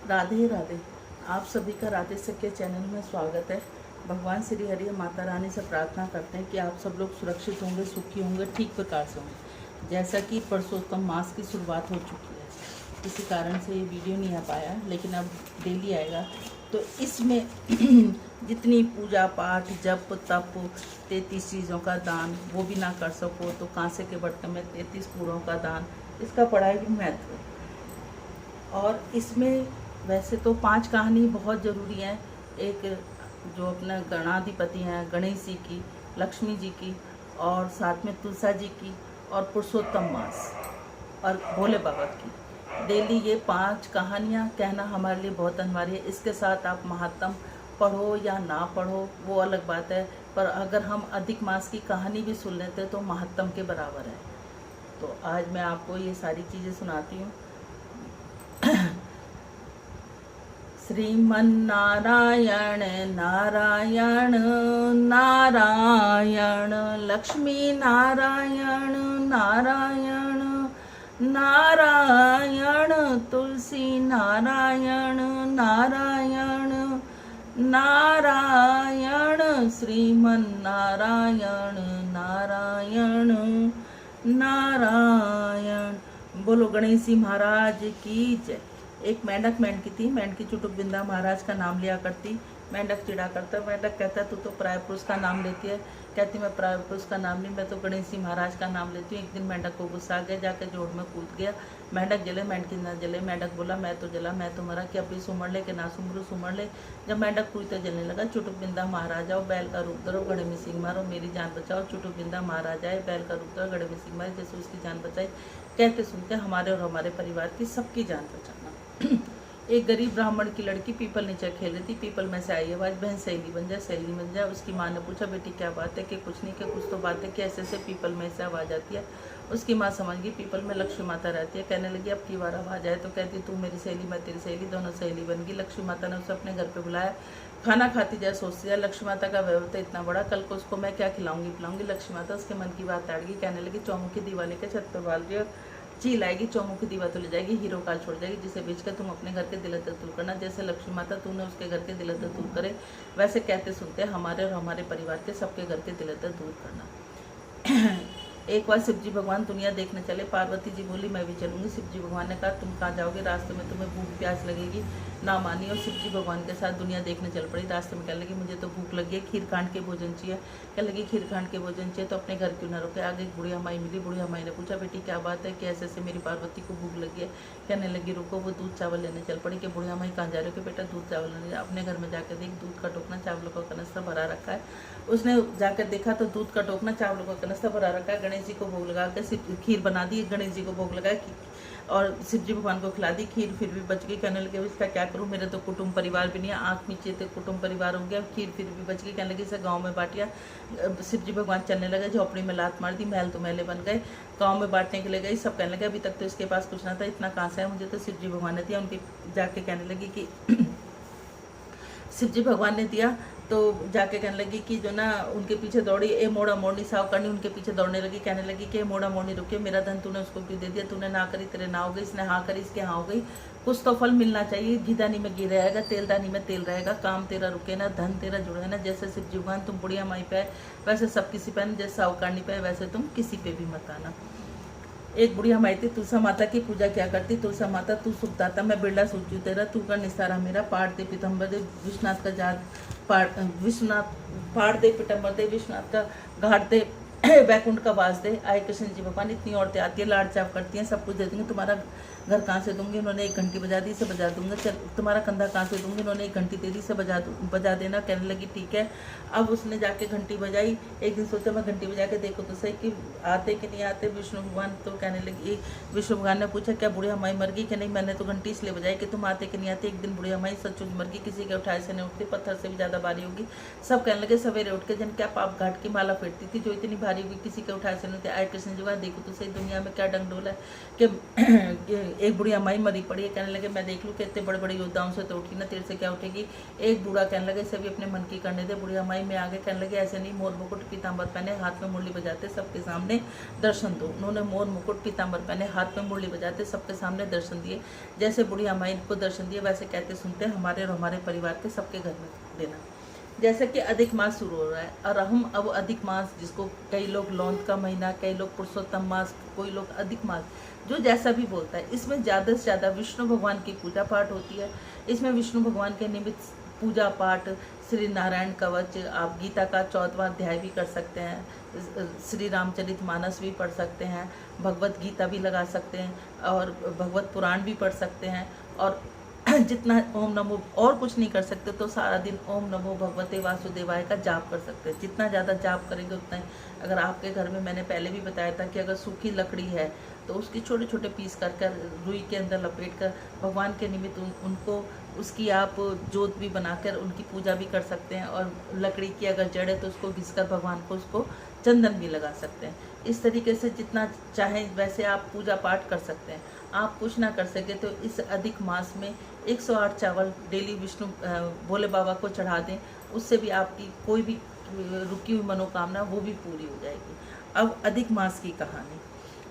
राधे राधे। आप सभी का राधे सख्य चैनल में स्वागत है। भगवान श्री हरि माता रानी से प्रार्थना करते हैं कि आप सब लोग सुरक्षित होंगे, सुखी होंगे, ठीक प्रकार से होंगे। जैसा कि परसोत्तम मास की शुरुआत हो चुकी है, किसी कारण से ये वीडियो नहीं आ पाया, लेकिन अब डेली आएगा। तो इसमें जितनी पूजा पाठ जप तप 33 चीज़ों का दान वो भी ना कर सको तो कांसे के बर्तन में 33 पूरों का दान, इसका बड़ा ही महत्व है। और इसमें वैसे तो 5 कहानी बहुत ज़रूरी हैं। एक जो अपना गणाधिपति हैं गणेश जी की, लक्ष्मी जी की, और साथ में तुलसा जी की, और पुरुषोत्तम मास और भोले बाबा की। डेली ये 5 कहानियाँ कहना हमारे लिए बहुत अनिवार्य है। इसके साथ आप महात्म पढ़ो या ना पढ़ो वो अलग बात है, पर अगर हम अधिक मास की कहानी भी सुन लेते तो महात्म के बराबर है। तो आज मैं आपको ये सारी चीज़ें सुनाती हूँ। श्रीमन्नारायण नारायण नारायण, लक्ष्मी नारायण नारायण नारायण, तुलसी नारायण नारायण नारायण, श्रीमन्नारायण नारायण नारायण। बोलो गणेश जी महाराज की जय। एक मेंढक मेंढकी थी। मेंढकी चुटुक बिंदा महाराज का नाम लिया करती। मेंढक चिढ़ा करता। मेंढक कहता तू तो प्राय पुरुष का नाम लेती है। कहती मैं प्राय पुरुष का नाम नहीं, मैं तो गणेश जी महाराज का नाम लेती हूँ। एक दिन मेंढक को गुस्सा आ गया, जाकर जोड़ में कूद गया। मेंढक जले मेंढकी ना जले। मेंढक बोला मैं तो जला, मैं तो मरा, कि अभी सुमड़ ले कि ना सुमरू सुमड़ ले। जब मेंढक पूरी तरह जलने लगा, चुटुक बिंदा महाराज आओ, बैल का रूप धरो, गड़े में सींग मारो, मेरी जान बचाओ। चुटुक बिंदा महाराज आए, बैल का रूप धरो, गड़े में सींग मारे, जैसे उसकी जान बचाई। कहते सुनते हमारे और हमारे परिवार की सबकी जान बचाना। एक गरीब ब्राह्मण की लड़की पीपल नीचे खेल रही थी। पीपल में से आई आवाज़, बहन सहेली बन जाए, सहेली बन जाए। उसकी माँ ने पूछा बेटी क्या बात है? कि कुछ नहीं, कि कुछ तो बात है कि ऐसे ऐसे पीपल में से आवाज़ आती है। उसकी माँ समझ गई पीपल में लक्ष्मी माता रहती है। कहने लगी अब की बार आवाज़ आए तो कहती तू मेरी सहेली मैं तेरी सहेली, दोनों सहेली बन गई। लक्ष्मी माता ने उसे अपने घर पर बुलाया। खाना खाती जाए सोचती जाए, लक्ष्मी माता का व्यवहार तो इतना बड़ा, कल को उसको मैं क्या खिलाऊंगी पिलाऊंगी। लक्ष्मी माता उसके मन की बात ताड़ गई। कहने लगी चौमुखी दीवाली के छत पर बाल रही हो, चील आएगी, चौमुखी दीवा तो ले जाएगी, हीरो काल छोड़ जाएगी, जिसे बेचकर तुम अपने घर के दिलत दूर करना। जैसे लक्ष्मी माता तूने उसके घर के दिलत दूर करे, वैसे कहते सुनते हमारे और हमारे परिवार के सबके घर के दिलत दूर करना। एक बार शिवजी भगवान दुनिया देखने चले। पार्वती जी बोली मैं भी चलूंगी। शिवजी भगवान ने कहा तुम कहाँ जाओगे? रास्ते में तुम्हें भूख प्यास लगेगी। ना मानी और शिवजी भगवान के साथ दुनिया देखने चल पड़ी। रास्ते में कहने लगी मुझे तो भूख लगी है, खीर खांड के भोजन चाहिए। कहने लगी खीर खांड के भोजन चाहिए तो अपने घर क्यों ना रुके। आगे एक बुढ़िया माई मिली। बुढ़िया माई ने पूछा बेटी क्या बात है कि ऐसे ऐसे मेरी पार्वती को भूख लगी है। कहने लगी रुको। वो दूध चावल लेने चल पड़ी। कि बुढ़िया माई कहाँ जा रहे हो? कि बेटा दूध चावल लेने जा। अपने घर में जाकर देख दूध का टोकना चावलों का कनस्ता भरा रखा है। उसने जाकर देखा तो दूध का टोकना चावलों का कनस्ता भरा रखा है। गणेश जी को भोग लगा खीर बना दी, गणेश जी को भोग लगाया और शिव जी भगवान को खिला दी खीर, फिर भी बच गई। कहने लगे इसका क्या करूं, मेरे तो कुटुंब परिवार भी नहीं है। आंख नीचे थे कुटुंब परिवार हो गया, खीर फिर भी बच गई। कहने लगे इसे गांव में बांटिया। शिव जी भगवान चलने लगे, झोपड़ी में लात मार दी, महल तो महले बन गए। गाँव में बांटने के लिए गई, सब कहने लगे अभी तक तो इसके पास कुछ ना था, इतना कहाँ से है, मुझे तो शिव जी भगवान ने दिया। उनकी जाके कहने लगी कि शिव जी भगवान ने दिया। तो जाके कहने लगी कि जो ना उनके पीछे दौड़ी, ए मोड़ा मोड़नी साव करनी, उनके पीछे दौड़ने लगी। कहने लगी कि मोड़ा मोड़नी रुके, मेरा धन तूने उसको क्यों दे दिया? तूने ना करी तेरे ना हो गई, इसने हाँ करी इसके हाँ हो गई। कुछ तो फल मिलना चाहिए। घीदानी में घी रहेगा, तेलदानी में तेल रहेगा, काम तेरा रुके ना, धन तेरा जुड़े ना। जैसे शिव जी भगवान तुम बुढ़िया माई पे वैसे सब किसी पे, जैसे सावकारनी पे वैसे तुम किसी पे भी मत आना। एक बुढ़िया माई थी, तुलसा माता की पूजा क्या करती। तुलसा माता तू सुखदाता मैं बिरला सूझू तेरा, तू का निस्तारा मेरा, पाठ दे पीतम्बर दे विश्वनाथ का जात विश्वनाथ पाठ दे पिटम्बर दे विश्वनाथ का घाट दे वैकुंठ का वास दे। आए कृष्ण जी भगवान। इतनी औरतें आती है, लाड़ चाव करती हैं, सब कुछ दे देंगे। तुम्हारा घर कहाँ से दूंगी? उन्होंने एक घंटी बजा दी, इसे बजा दूंगा। चल तुम्हारा कंधा कहाँ से दूंगी? उन्होंने एक घंटी दे दी, इसे बजा देना। कहने लगी ठीक है। अब उसने जाके घंटी बजाई। एक दिन सोचा मैं घंटी बजा के देखो तो सही कि आते कि नहीं आते विष्णु भगवान। तो कहने लगी, विष्णु भगवान ने पूछा क्या बुढ़िया माई मर गई? कि नहीं, मैंने तो घंटी इसलिए बजाई कि तुम आते कि नहीं आते। एक दिन बुढ़िया माई सचमुच मर गई, किसी के उठाए से नहीं उठती, पत्थर से भी ज़्यादा भारी होगी। सब कहने लगे सवेरे उठ के जन क्या पाप घाट की माला फेरती थी जो इतनी भारी मारी हुई, किसी के उठाए से नहीं। आए कृष्ण जी कहा देखो तो सही दुनिया में क्या डंग डोला है कि एक बुढ़िया माई मरी पड़ी है। कहने लगे मैं देख लूँ कि इतने बड़े बड़े योद्धाओं से तो उठी ना, तेरे से क्या उठेगी। एक बूढ़ा कहने लगे सभी अपने मन की करने दे। बुढ़िया माई में आगे कहने लगे ऐसे नहीं, मोर मुकुट पीताम्बर पहने हाथ में मुरली बजाते सबके सामने दर्शन दो। उन्होंने मोर मुकुट पीताम्बर पहने हाथ में मुरली बजाते सबके सामने दर्शन दिए। जैसे बुढ़िया माई को दर्शन दिए वैसे कहते सुनते हमारे और हमारे परिवार के सबके घर में देना। जैसे कि अधिक मास शुरू हो रहा है और हम अब अधिक मास, जिसको कई लोग लौंद का महीना, कई लोग पुरुषोत्तम मास, कोई लोग अधिक मास, जो जैसा भी बोलता है, इसमें ज़्यादा से ज़्यादा विष्णु भगवान की पूजा पाठ होती है। इसमें विष्णु भगवान के निमित्त पूजा पाठ, श्री नारायण कवच, आप गीता का 14वां अध्याय भी कर सकते हैं, श्री रामचरित मानस भी पढ़ सकते हैं, भगवत गीता भी लगा सकते हैं और भगवत पुराण भी पढ़ सकते हैं। और जितना ओम नमो, और कुछ नहीं कर सकते तो सारा दिन ओम नमो भगवते वासुदेवाय का जाप कर सकते हैं। जितना ज़्यादा जाप करेंगे उतना ही। अगर आपके घर में, मैंने पहले भी बताया था कि अगर सूखी लकड़ी है तो उसकी छोटे छोटे पीस कर रुई के अंदर लपेट कर भगवान के निमित्त उनको, उसकी आप जोत भी बनाकर उनकी पूजा भी कर सकते हैं। और लकड़ी की अगर जड़ है तो उसको घिसकर भगवान को उसको चंदन भी लगा सकते हैं। इस तरीके से जितना चाहें वैसे आप पूजा पाठ कर सकते हैं। आप कुछ ना कर सके तो इस अधिक मास में 108 चावल डेली विष्णु भोले बाबा को चढ़ा दें, उससे भी आपकी कोई भी रुकी हुई मनोकामना वो भी पूरी हो जाएगी। अब अधिक मास की कहानी,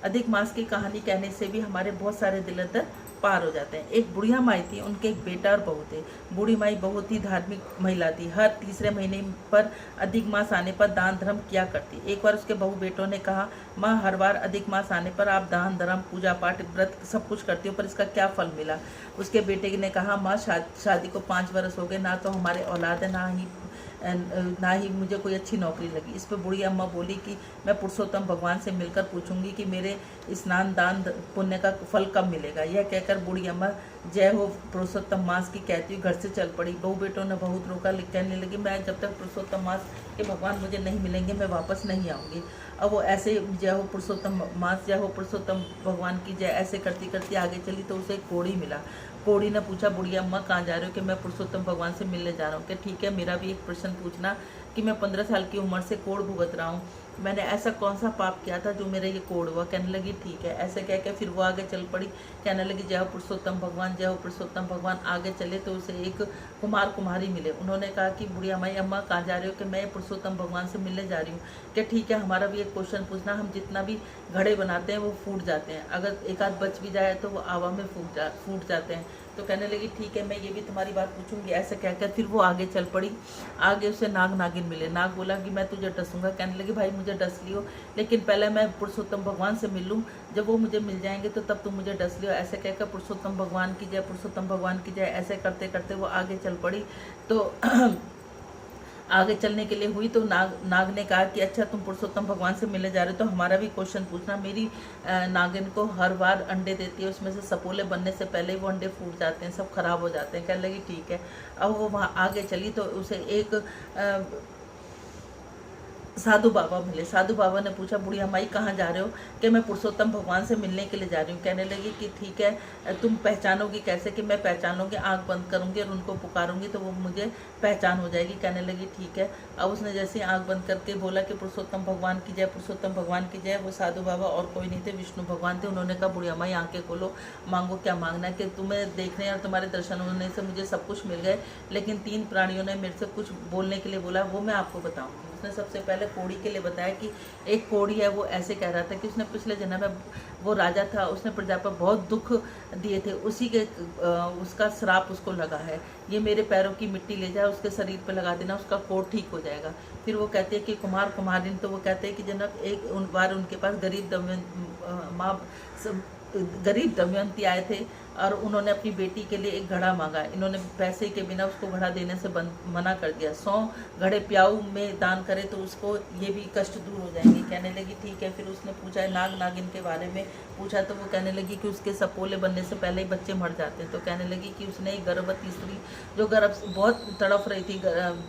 अधिक मास की कहानी कहने से भी हमारे बहुत सारे दिल अंदर पार हो जाते हैं। एक बुढ़िया माई थी, उनके एक बेटा और बहू थे। बूढ़ी माई बहुत ही धार्मिक महिला थी, हर तीसरे महीने पर अधिक मास आने पर दान धर्म किया करती। एक बार उसके बहू बेटों ने कहा माँ हर बार अधिक मास आने पर आप दान धर्म पूजा पाठ व्रत सब कुछ करती हो, पर इसका क्या फल मिला। उसके बेटे ने कहा माँ शादी को 5 वर्ष हो गए, ना तो हमारे औलाद है ना ही मुझे कोई अच्छी नौकरी लगी। इस पर बूढ़ी अम्मा बोली कि मैं पुरुषोत्तम भगवान से मिलकर पूछूंगी कि मेरे स्नान दान पुण्य का फल कब मिलेगा। यह कहकर बूढ़ी अम्मा जय हो पुरुषोत्तम मास की कहती हुई घर से चल पड़ी। बहू बेटों ने बहुत रोका, कहने लगी मैं जब तक पुरुषोत्तम मास के भगवान मुझे नहीं मिलेंगे मैं वापस नहीं आऊँगी। अब वो ऐसे जय हो पुरुषोत्तम मास, जय हो पुरुषोत्तम भगवान की जय ऐसे करती करती आगे चली तो उसे एक कोढ़ी मिला। कोढ़ी ने पूछा बुढ़िया अम्मा कहाँ जा रहे हो। कि मैं पुरुषोत्तम भगवान से मिलने जा रहा हूँ। कि ठीक है, मेरा भी एक प्रश्न पूछना कि मैं 15 साल की उम्र से कोढ़ भुगत रहा हूँ, मैंने ऐसा कौन सा पाप किया था जो मेरे ये कोढ़ हुआ। कहने लगी ठीक है। ऐसे कह के फिर वो आगे चल पड़ी, कहने लगी जय हो पुरुषोत्तम भगवान, जय हो पुरुषोत्तम भगवान। आगे चले तो उसे एक कुमार कुमारी मिले। उन्होंने कहा कि बुढ़िया माई अम्मा कहाँ जा रहे हो। कि मैं पुरुषोत्तम भगवान से मिलने जा रही हूँ। कि ठीक है, हमारा भी एक क्वेश्चन पूछना, हम जितना भी घड़े बनाते हैं वो फूट जाते हैं, अगर एक आध बच भी जाए तो वो हवा में फूट जाते हैं। तो कहने लगी ठीक है, मैं ये भी तुम्हारी बात पूछूंगी। ऐसे कहकर फिर वो आगे चल पड़ी। आगे उसे नाग नागिन मिले। नाग बोला कि मैं तुझे डसूंगा। कहने लगी भाई मुझे डस लियो, लेकिन पहले मैं पुरुषोत्तम भगवान से मिल लूँ, जब वो मुझे मिल जाएंगे तो तब तुम मुझे डस लियो। ऐसे कहकर पुरुषोत्तम भगवान की जय, पुरुषोत्तम भगवान की जय ऐसे करते करते वो आगे चल पड़ी। तो आगे चलने के लिए हुई तो नाग ने कहा कि अच्छा तुम पुरुषोत्तम भगवान से मिलने जा रहे हो तो हमारा भी क्वेश्चन पूछना। मेरी नागिन को हर बार अंडे देती है, उसमें से सपोले बनने से पहले ही वो अंडे फूट जाते हैं, सब खराब हो जाते हैं। कहने लगी ठीक है। अब वो वहाँ आगे चली तो उसे एक साधु बाबा मिले। साधु बाबा ने पूछा बुढ़िया माई कहाँ जा रहे हो। कि मैं पुरुषोत्तम भगवान से मिलने के लिए जा रही हूँ। कहने लगी कि ठीक है, तुम पहचानोगी कैसे। कि मैं पहचान लूँगी, आँख बंद करूँगी और उनको पुकारूंगी तो वो मुझे पहचान हो जाएगी। कहने लगी ठीक है। अब उसने जैसे आँख बंद करके बोला कि पुरुषोत्तम भगवान की जय, पुरुषोत्तम भगवान की जय। वो साधु बाबा और कोई नहीं थे, विष्णु भगवान थे। उन्होंने कहा बुढ़िया माई आँखें खोलो, मांगो क्या मांगना है। कि तुम्हें देखने और तुम्हारे दर्शन होने से मुझे सब कुछ मिल गए, लेकिन 3 प्राणियों ने मेरे से कुछ बोलने के लिए बोला, वो मैं आपको बताऊँगी। उसने सबसे पहले कोढ़ी के लिए बताया कि एक कोढ़ी है, वो ऐसे कह रहा था कि उसने पिछले जन्म में वो राजा था, उसने प्रजा पर बहुत दुख दिए थे, उसी के उसका श्राप उसको लगा है। ये मेरे पैरों की मिट्टी ले जाए उसके शरीर पे लगा देना, उसका कोढ़ ठीक हो जाएगा। फिर वो कहते हैं कि कुमार कुमारिन, तो वो कहते हैं कि जनक एक बार उनके पास गरीब दमयंती आए थे और उन्होंने अपनी बेटी के लिए एक घड़ा मांगा। इन्होंने पैसे के बिना उसको घड़ा देने से मना कर दिया। 100 घड़े प्याऊ में दान करे तो उसको ये भी कष्ट दूर हो जाएंगे। कहने लगी ठीक है। फिर उसने पूछा नाग नागिन के बारे में पूछा तो वो कहने लगी कि उसके सपोले बनने से पहले ही बच्चे मर जाते हैं। तो कहने लगी कि उसने एक गर्भवती स्त्री जो गर्भ बहुत तड़फ रही थी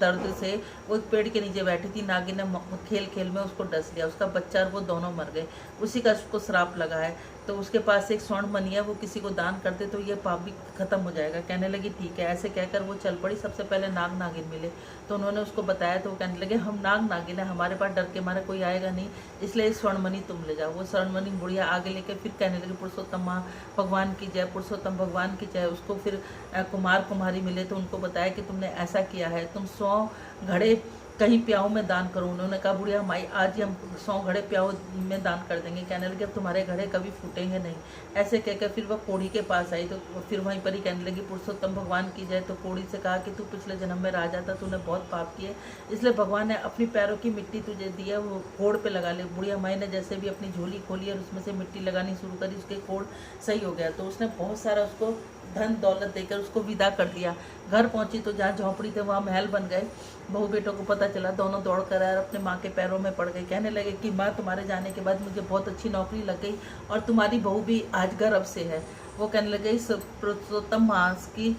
दर्द से, वो एक पेड़ के नीचे बैठी थी। नागिन ने खेल खेल में उसको डस लिया, उसका बच्चा और वो दोनों मर गए। उसी का उसको श्राप लगा है। तो उसके पास एक स्वर्ण मणि है, वो किसी को दान कर करते तो ये पाप भी खत्म हो जाएगा। कहने लगी ठीक है। ऐसे कहकर वो चल पड़ी। सबसे पहले नाग नागिन मिले तो उन्होंने उसको बताया, तो वो कहने लगे हम नाग नागिन है, हमारे पास डर के मारे कोई आएगा नहीं, इसलिए स्वर्णमणि तुम ले जाओ। वो स्वर्णमणि बुढ़िया आगे लेके फिर कहने लगी पुरुषोत्तम माँ भगवान की जय, पुरुषोत्तम भगवान की जय। उसको फिर कुमार कुमारी मिले तो उनको बताया कि तुमने ऐसा किया है, तुम 100 घड़े कहीं प्याऊ में दान करो। उन्होंने कहा बुढ़िया माई आज ही हम 100 घड़े प्याऊ में दान कर देंगे। कहने लगे अब तुम्हारे घड़े कभी फूटेंगे नहीं। ऐसे कहकर फिर वह कोढ़ी के पास आई तो फिर वहीं पर ही कहने लगी पुरुषोत्तम भगवान की जय। तो कोढ़ी से कहा कि तू पिछले जन्म में राजा था, तूने बहुत पाप किए, इसलिए भगवान ने अपनी पैरों की मिट्टी तुझे दी है, वो कोढ़ पे लगा ले। बुढ़िया माई ने जैसे भी अपनी झोली खोली और उसमें से मिट्टी लगानी शुरू करी, उसके कोढ़ सही हो गया। तो उसने बहुत सारा उसको धन दौलत देकर उसको विदा कर दिया। घर पहुंची तो जहाँ झोंपड़ी थे वहाँ महल बन गए। बहू बेटों को पता चला, दोनों दौड़ कर आए और अपने माँ के पैरों में पड़ गए। कहने लगे कि माँ तुम्हारे जाने के बाद मुझे बहुत अच्छी नौकरी लग गई और तुम्हारी बहू भी आज गर्व से है। वो कहने लगे इस पुरुषोत्तम मास की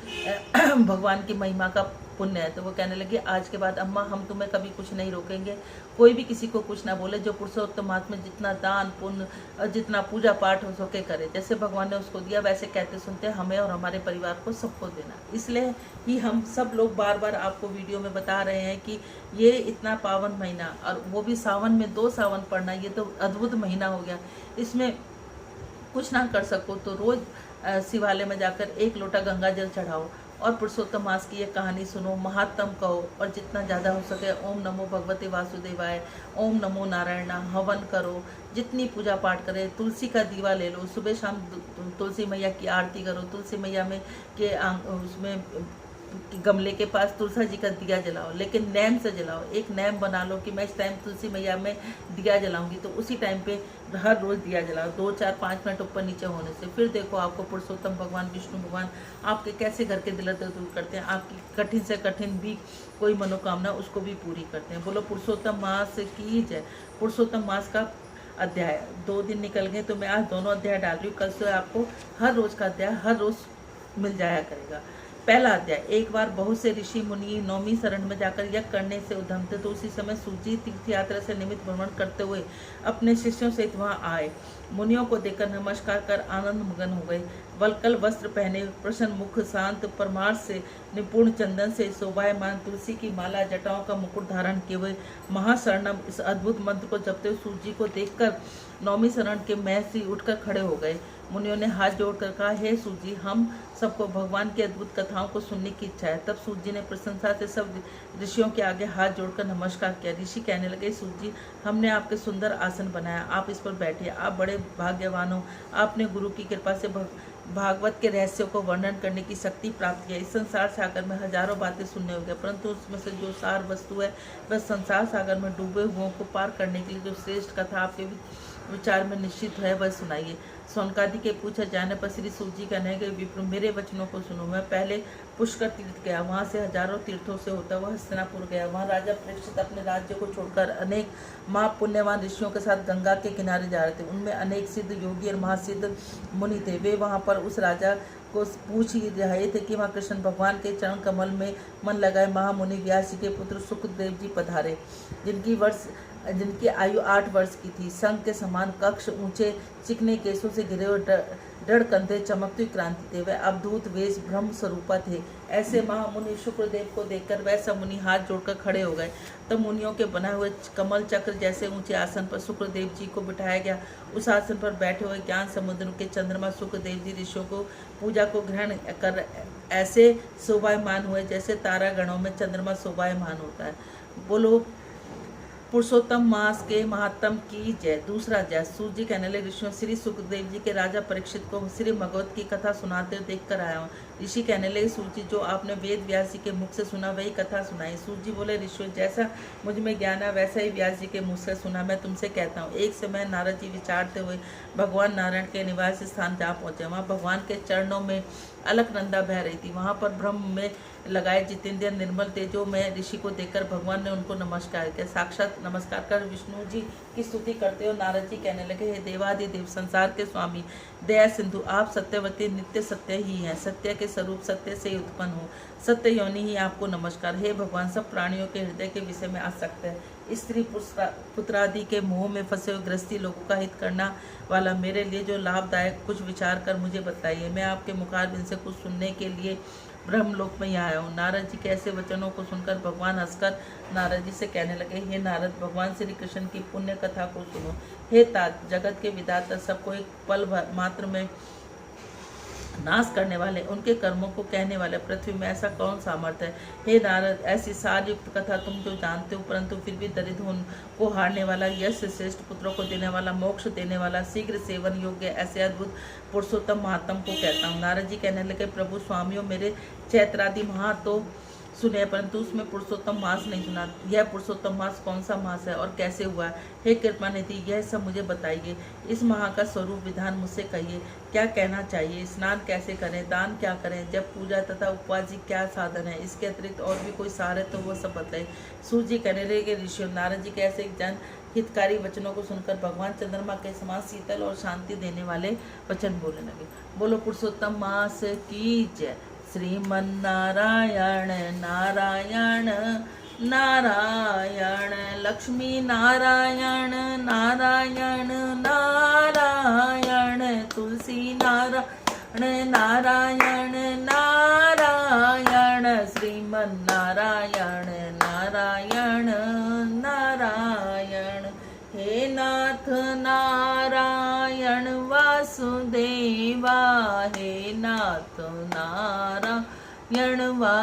भगवान की महिमा का पुण्य है। तो वो कहने लगे आज के बाद अम्मा हम तुम्हें कभी कुछ नहीं रोकेंगे, कोई भी किसी को कुछ ना बोले, जो पुरुषोत्तम मास में जितना दान पुण्य और जितना पूजा पाठ हो सके करे। जैसे भगवान ने उसको दिया वैसे कहते सुनते हमें और हमारे परिवार को सबको देना। इसलिए ही हम सब लोग बार बार आपको वीडियो में बता रहे हैं कि ये इतना पावन महीना, और वो भी सावन में 2 सावन पड़ना, ये तो अद्भुत महीना हो गया। इसमें कुछ ना कर सको तो रोज शिवालय में जाकर 1 लोटा गंगा जल चढ़ाओ और पुरुषोत्तम मास की ये कहानी सुनो, महात्म कहो और जितना ज़्यादा हो सके ओम नमो भगवते वासुदेवाय, ओम नमो नारायण, हवन करो, जितनी पूजा पाठ करे। तुलसी का दीवा ले लो, सुबह शाम तुलसी मैया की आरती करो। तुलसी मैया में के उसमें गमले के पास तुलसी जी का दिया जलाओ, लेकिन नैम से जलाओ। एक नैम बना लो कि मैं इस टाइम तुलसी मैया में दिया जलाऊंगी, तो उसी टाइम पे हर रोज दिया जलाओ, 2, 4, 5 मिनट ऊपर नीचे होने से। फिर देखो आपको पुरुषोत्तम भगवान विष्णु भगवान आपके कैसे घर के दिल दूर करते हैं। आपकी कठिन से कठिन भी कोई मनोकामना उसको भी पूरी करते हैं। बोलो पुरुषोत्तम मास की जय। पुरुषोत्तम मास का अध्याय 2 दिन निकल गए, तो मैं आज दोनों अध्याय डाल रही हूँ। कल से आपको हर रोज का अध्याय हर रोज मिल जाया करेगा। पहला अध्याय, एक बार बहुत से ऋषि मुनि 9वीं शरण में जाकर यज्ञ करने से उद्यम थे, तो उसी समय सूजी तीर्थ यात्रा से निमित्त भ्रमण करते हुए अपने शिष्यों सहित वहां आए। मुनियों को देखकर नमस्कार कर आनंद मगन हो गए। वलकल वस्त्र पहने, प्रसन्न मुख, शांत परमार्थ से निपुण, चंदन से शोभायमान, तुलसी की माला, जटाओं का मुकुट धारण किए हुए महाशरणम इस अद्भुत मंत्र को जपते हुए सूजी को देखकर 9वीं शरण के महर्षि उठकर खड़े हो गए। मुनियों ने हाथ जोड़कर कहा, हे सूजी, हम सबको भगवान की अद्भुत कथाओं को सुनने की इच्छा है। तब सूजी ने प्रशंसा से सब ऋषियों के आगे हाथ जोड़कर नमस्कार किया। ऋषि कहने लगे, सूजी, हमने आपके सुंदर आसन बनाया, आप इस पर बैठिए। आप बड़े भाग्यवान हो, आपने गुरु की कृपा से भागवत के रहस्यों को वर्णन करने की शक्ति प्राप्त किया। इस संसार सागर में हजारों बातें सुनने होंगे, परंतु उसमें से जो सार वस्तु है वह संसार सागर में डूबे हुओं को पार करने के लिए जो श्रेष्ठ कथा आपके विचार में निश्चित है वह सुनाइए। सोनकादि के पूछे जाने पर श्री सूजी कहने लगे, विप्र, मेरे वचनों को सुनो। मैं पहले पुष्कर तीर्थ गया, वहाँ से हजारों तीर्थों से होता हुआ हस्तिनापुर गया। वहाँ राजा परीक्षित अपने राज्य को छोड़कर अनेक महापुण्यवान ऋषियों के साथ गंगा के किनारे जा रहे थे। उनमें अनेक सिद्ध योगी और महासिद्ध मुनि थे। वे वहाँ पर उस राजा को पूछ ही रहे थे कि वहाँ कृष्ण भगवान के चरण कमल में मन लगाए महामुनि व्यास जी के पुत्र सुखदेव जी पधारे, जिनकी आयु 8 वर्ष की थी। संघ के समान कक्ष, ऊंचे चिकने केसों से घिरे हुए दृढ़ कंधे, चमकती क्रांति थे। वह अवधूत वेश ब्रह्म स्वरूपा थे। ऐसे महामुनि शुक्रदेव को देखकर वह सब मुनि हाथ जोड़कर खड़े हो गए। तब मुनियों के बनाए हुए कमल चक्र जैसे ऊंचे आसन पर शुक्रदेव जी को बिठाया गया। उस आसन पर बैठे हुए ज्ञान समुद्र के चंद्रमा शुक्रदेव जी ऋषियों को पूजा को ग्रहण कर ऐसे शोभायमान हुए जैसे तारा गणों में चंद्रमा शोभायमान होता है। बोलो पुरुषोत्तम मास के महात्म की जय। दूसरा अध्याय, सूजी कहने लगे, ऋषियों, श्री सुखदेव जी के राजा परीक्षित को श्री भगवत की कथा सुनाते हुए देख कर आया हूँ। ऋषि कहने लगे, सूजी, जो आपने वेद व्यास जी के मुख से सुना वही कथा सुनाई। सूजी बोले, ऋषियों, जैसा मुझ में ज्ञान है वैसा ही व्यास जी के मुख से सुना मैं तुमसे कहता हूँ। एक समय नारद जी विचारते हुए भगवान नारायण के निवास स्थान जा पहुंचे। वहाँ भगवान के चरणों में अलकनंदा बह रही थी। वहाँ पर ब्रह्म में लगाए जितेंद्र निर्मल तेजो में ऋषि को देखकर भगवान ने उनको नमस्कार किया। साक्षात नमस्कार कर विष्णु जी की स्तुति करते हो। नारद जी कहने लगे, हे देवादिदेव संसार के स्वामी दया सिंधु, आप सत्यवती नित्य सत्य ही हैं, सत्य के स्वरूप सत्य से ही उत्पन्न हो, सत्य योनि ही आपको नमस्कार। हे भगवान, सब प्राणियों के हृदय के विषय में आसक्त है, स्त्री पुत्रादि के मोह में फंसे हुए गृहस्थी लोगों का हित करना वाला मेरे लिए जो लाभदायक कुछ विचार कर मुझे बताइए। मैं आपके मुखारबिंद से कुछ सुनने के लिए ब्रह्मलोक में यहाँ आया हूँ। नारद जी के ऐसे वचनों को सुनकर भगवान हंसकर नारद जी से कहने लगे, हे नारद, भगवान श्री कृष्ण की पुण्य कथा को सुनो। हे तात, जगत के विधाता, सबको एक पल मात्र में नाश करने वाले, उनके कर्मों को कहने वाले पृथ्वी में ऐसा कौन सामर्थ्य है। हे नारद, ऐसी सारयुक्त कथा तुम जो जानते हो, परंतु फिर भी दरिद्र को हारने वाला, यश श्रेष्ठ पुत्रों को देने वाला, मोक्ष देने वाला, शीघ्र सेवन योग्य ऐसे अद्भुत पुरुषोत्तम महात्म को कहता हूँ। नारद जी कहने लगे, प्रभु स्वामियों, मेरे चैत्रादि महा तो सुने, परंतु उसमें पुरुषोत्तम मास नहीं सुना। यह पुरुषोत्तम मास कौन सा मास है और कैसे हुआ है? हे कृपा निधि, यह सब मुझे बताइए। इस महा का स्वरूप विधान मुझसे कहिए। क्या कहना चाहिए? स्नान कैसे करें? दान क्या करें? जब पूजा तथा उपवास जी क्या साधन है? इसके अतिरिक्त और भी कोई सार है तो वो सब बताइए। सूर्य जी कहने लगे, ऋषियों, नारद जी के ऐसे जन हितकारी वचनों को सुनकर भगवान चंद्रमा के समान शीतल और शांति देने वाले वचन बोलने लगे। बोलो पुरुषोत्तम मास की जय। श्रीमन्नारायण नारायण नारायण, लक्ष्मी नारायण नारायण नारायण, तुलसी नारायण नारायण नारायण, श्रीमन्नारायण नारायण नारायण। हे नाथ नारायण वासुदेवा, हे नाथ नारायण